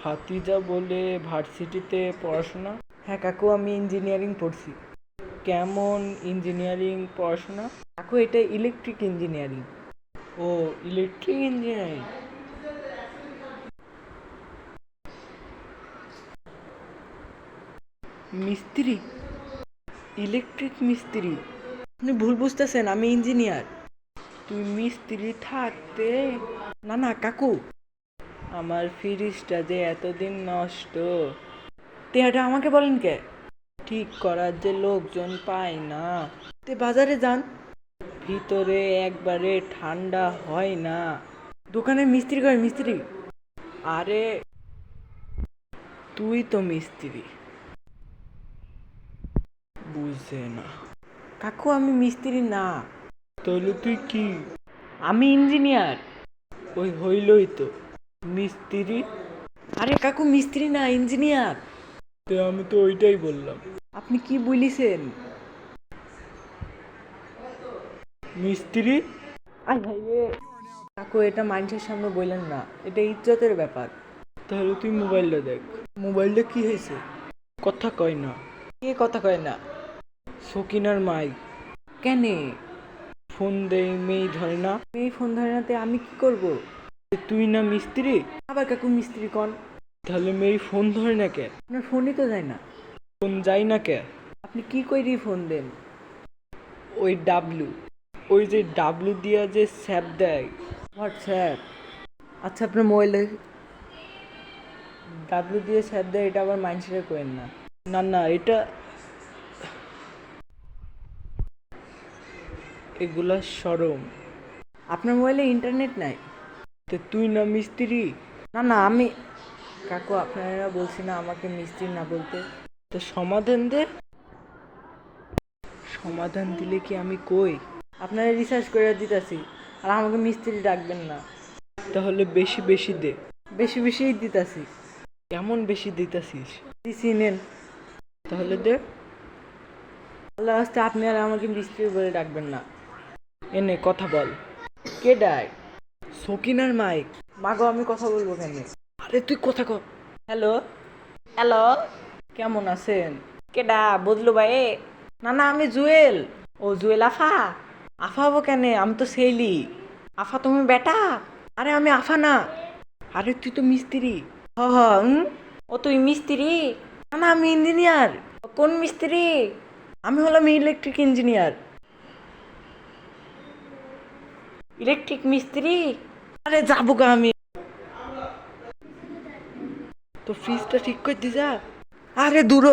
ভাতিজা বলে ভার্সিটিতে পড়াশোনা? হ্যাঁ কাকু, আমি ইঞ্জিনিয়ারিং পড়ছি। কেমন ইঞ্জিনিয়ারিং পড়াশোনা? কাকু এটা ইলেকট্রিক ইঞ্জিনিয়ারিং। ও, ইলেকট্রিক ইঞ্জিনিয়ারিং। মিস্ত্রি? ইলেকট্রিক মিস্ত্রি? আপনি ভুল বুঝতেছেন, আমি ইঞ্জিনিয়ার। তুই মিস্ত্রি থাকতে? না না কাকু, আমার ফ্রিজটা যে এতদিন নষ্ট, এটা আমাকে বলেন কে? ঠিক করার যে লোকজন পায় না, তে বাজারে যান, ভিতরে একবারে ঠান্ডা হয় না। দোকানে মিস্ত্রি করে মিস্ত্রি? আরে তুই তো মিস্ত্রি, বুঝে না। কাকু আমি মিস্ত্রি না। তাহলে তুই কি? আমি ইঞ্জিনিয়ার। ওই হইলই তো মিস্ত্রি। আরে কাকু মিস্ত্রি না, ইঞ্জিনিয়ার। তো আমি তো ওইটাই বললাম। আপনি কি বলিছেন? মিস্ত্রি? আই ভাই রে কাকু, এটা মানুষের সামনে বললেন না, এটা ইজ্জতের ব্যাপার। তাহলে তুই মোবাইলটা দেখ। মোবাইলটা কি হয়েছে? কথা কয় না। কে কথা কয় না? সকিনার মাই। কেনে? ফোন দেয়, মেয়ে ধরে না। মেয়ে ফোন ধরে না, আমি কি করব? তুই না মিস্ত্রি? আবার কাকু মিস্ত্রি কন। তাহলে মেয়ে ফোন ধরে না কে? আপনার ফোনই তো যায় না। ফোন যায় না কে? আপনি কি কইরি ফোন দেন? ওই ডাবলু, ওই যে ডাবলু দিয়া যে স্যাপ দেয়, হোয়াটসঅ্যাপ। আচ্ছা আপনার মোবাইলে ডাবলু দিয়ে স্যাপ দেয়, এটা আবার মাইন্ডসেটে করেন না। না না, এটা এগুলা সরম। আপনার মোবাইলে ইন্টারনেট নাই? তো তুই না মিস্ত্রি? না না আমি, কাকু আপনারা বলছি না আমাকে মিস্ত্রি না বলতে। তো সমাধান দে। সমাধান দিলে কি আমি কই? আপনারা রিসার্চ করে দিতেছি, আর আমাকে মিস্ত্রি ডাকবেন না। তাহলে বেশি বেশি দে। বেশি বেশিই দিতাছি। কেমন বেশি দিতাছিস? দিছি নেন। তাহলে দে। আল্লাহ রাস্তে আপনি আর আমাকে মিস্ত্রি বলে ডাকবেন না। এনে কথা বল। কে ডাক? সকিনার মাইক। মাগো আমি কথা বলবো কেন? আরে তুই কথা কর। হ্যালো হ্যালো, কেমন আছেন? কেডা বদলু ভাই? না না আমি জুয়েল। ও জুয়েল আফা? আফা হবো কেন, আমি তো সেইলি। আফা তুমি বেটা? আরে আমি আফা না। আরে তুই তো মিস্ত্রি। হ হ। ও তুই মিস্ত্রি? না না আমি ইঞ্জিনিয়ার। কোন মিস্ত্রি? আমি হলাম ইলেকট্রিক ইঞ্জিনিয়ার। ইলেকট্রিক মিস্ত্রি? আরে যাবো গা আমি। তো ফ্রিজটা ঠিক করে দি যা। আরে দূর।